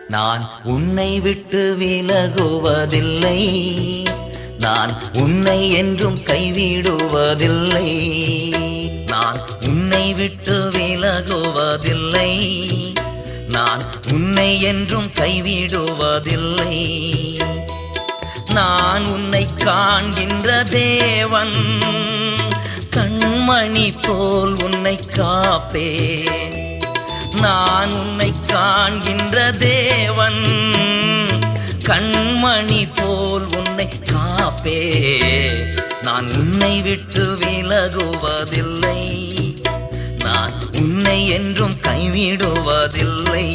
நான் உன்னை விட்டு விலகுவதில்லை, நான் உன்னை என்றும் கைவிடுவதில்லை. நான் உன்னை விட்டு விலகுவதில்லை, நான் உன்னை என்றும் கைவிடுவதில்லை. நான் உன்னை காண்கின்ற தேவன், கண்மணி போல் உன்னை காப்பேன். நான் உன்னை காண்கின்ற தேவன், கண்மணி போல் உன்னை காப்பேன். நான் உன்னை விட்டு விலகுவதில்லை, நான் உன்னை என்றும் கைவிடுவதில்லை.